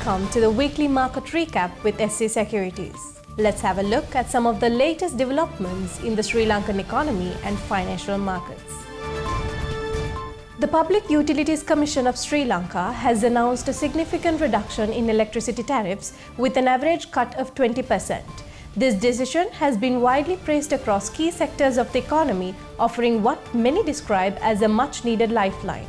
welcome to the weekly market recap with SC Securities. Let's have a look at some of the latest developments in the Sri Lankan economy and financial markets. The Public Utilities Commission of Sri Lanka has announced a significant reduction in electricity tariffs with an average cut of 20%. This decision has been widely praised across key sectors of the economy, offering what many describe as a much-needed lifeline.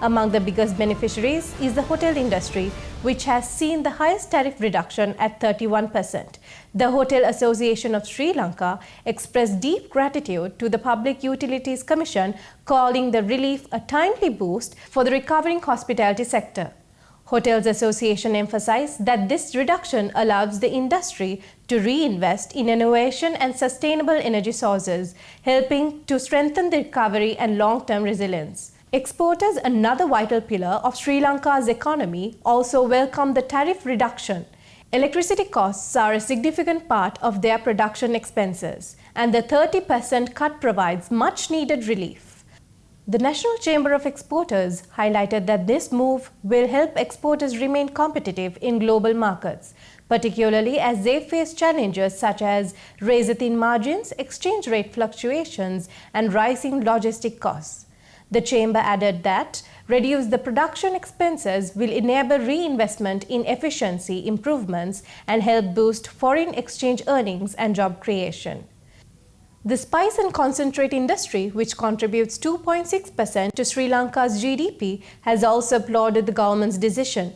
Among the biggest beneficiaries is the hotel industry, which has seen the highest tariff reduction at 31%. The Hotel Association of Sri Lanka expressed deep gratitude to the Public Utilities Commission, calling the relief a timely boost for the recovering hospitality sector. Hotels Association emphasized that this reduction allows the industry to reinvest in innovation and sustainable energy sources, helping to strengthen the recovery and long-term resilience. Exporters, another vital pillar of Sri Lanka's economy, also welcomed the tariff reduction. Electricity costs are a significant part of their production expenses, and the 30% cut provides much-needed relief. The National Chamber of Exporters highlighted that this move will help exporters remain competitive in global markets, particularly as they face challenges such as razor-thin margins, exchange rate fluctuations, and rising logistic costs. The Chamber added that reduce the production expenses will enable reinvestment in efficiency improvements and help boost foreign exchange earnings and job creation. The spice and concentrate industry, which contributes 2.6% to Sri Lanka's GDP, has also applauded the government's decision.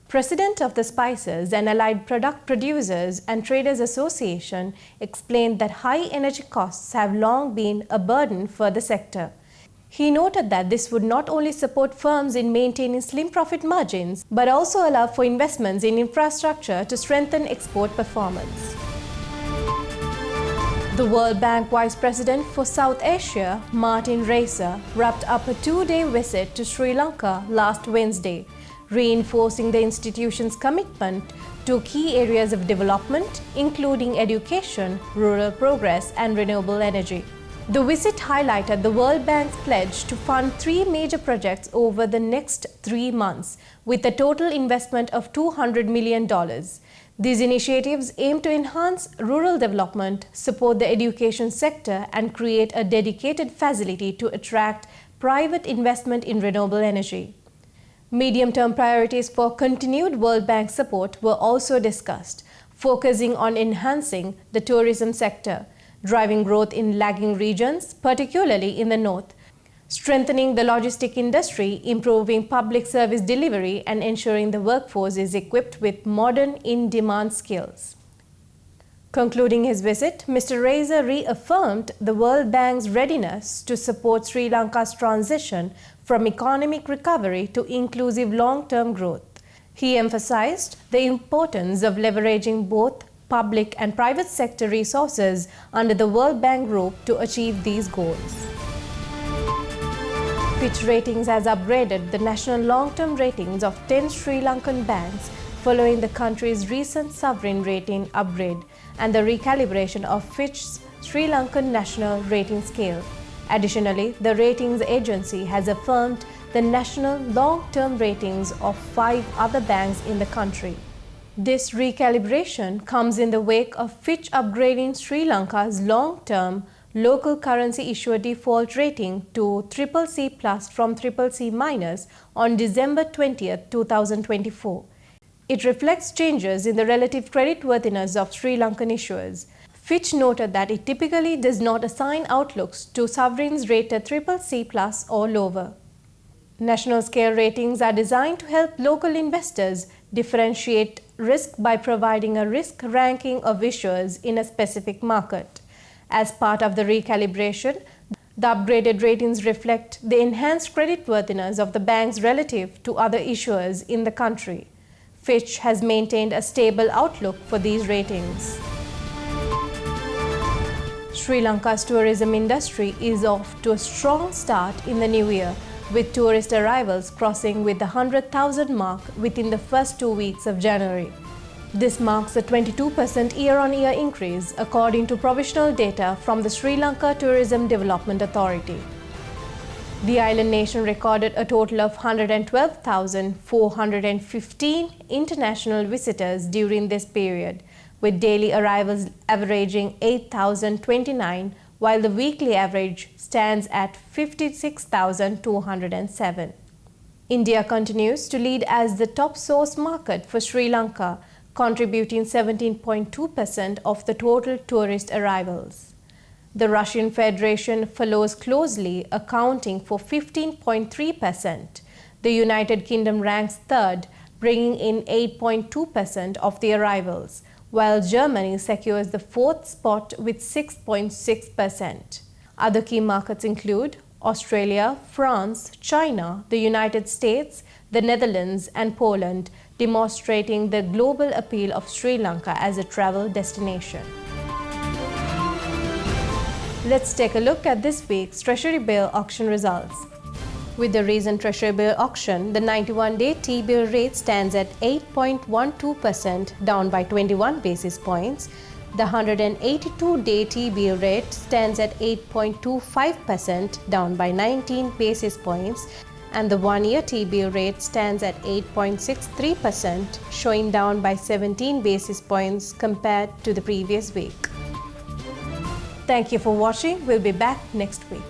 President of the Spices and Allied Product Producers and Traders Association explained that high energy costs have long been a burden for the sector. He noted that this would not only support firms in maintaining slim profit margins, but also allow for investments in infrastructure to strengthen export performance. The World Bank Vice President for South Asia, Martin Reiser, wrapped up a two-day visit to Sri Lanka last Wednesday, reinforcing the institution's commitment to key areas of development, including education, rural progress, and renewable energy. The visit highlighted the World Bank's pledge to fund three major projects over the next 3 months, with a total investment of $200 million. These initiatives aim to enhance rural development, support the education sector, and create a dedicated facility to attract private investment in renewable energy. Medium-term priorities for continued World Bank support were also discussed, focusing on enhancing the tourism sector, driving growth in lagging regions, particularly in the north, strengthening the logistic industry, improving public service delivery, and ensuring the workforce is equipped with modern, in-demand skills. Concluding his visit, Mr. Reiser reaffirmed the World Bank's readiness to support Sri Lanka's transition from economic recovery to inclusive long-term growth. He emphasized the importance of leveraging both public and private sector resources under the World Bank Group to achieve these goals. Fitch Ratings has upgraded the national long-term ratings of 10 Sri Lankan banks following the country's recent sovereign rating upgrade and the recalibration of Fitch's Sri Lankan National Rating Scale. Additionally, the ratings agency has affirmed the national long-term ratings of 5 other banks in the country. This recalibration comes in the wake of Fitch upgrading Sri Lanka's long-term local currency issuer default rating to CCC+ from CCC- on December 20, 2024. It reflects changes in the relative creditworthiness of Sri Lankan issuers. Fitch noted that it typically does not assign outlooks to sovereigns rated CCC+ or lower. National scale ratings are designed to help local investors differentiate risk by providing a risk ranking of issuers in a specific market. As part of the recalibration, the upgraded ratings reflect the enhanced creditworthiness of the banks relative to other issuers in the country. Fitch has maintained a stable outlook for these ratings. Sri Lanka's tourism industry is off to a strong start in the new year, with tourist arrivals crossing with the 100,000 mark within the first 2 weeks of January. This marks a 22% year-on-year increase, according to provisional data from the Sri Lanka Tourism Development Authority. The island nation recorded a total of 112,415 international visitors during this period, with daily arrivals averaging 8,029, while the weekly average stands at 56,207. India continues to lead as the top source market for Sri Lanka, contributing 17.2% of the total tourist arrivals. The Russian Federation follows closely, accounting for 15.3%. The United Kingdom ranks third, bringing in 8.2% of the arrivals, while Germany secures the fourth spot with 6.6%. Other key markets include Australia, France, China, the United States, the Netherlands, and Poland, demonstrating the global appeal of Sri Lanka as a travel destination. Let's take a look at this week's Treasury-bill auction results. With the recent Treasury-bill auction, the 91-day T-bill rate stands at 8.12%, down by 21 basis points. The 182-day T-bill rate stands at 8.25%, down by 19 basis points. And the 1-year T-bill rate stands at 8.63%, showing down by 17 basis points compared to the previous week. Thank you for watching. We'll be back next week.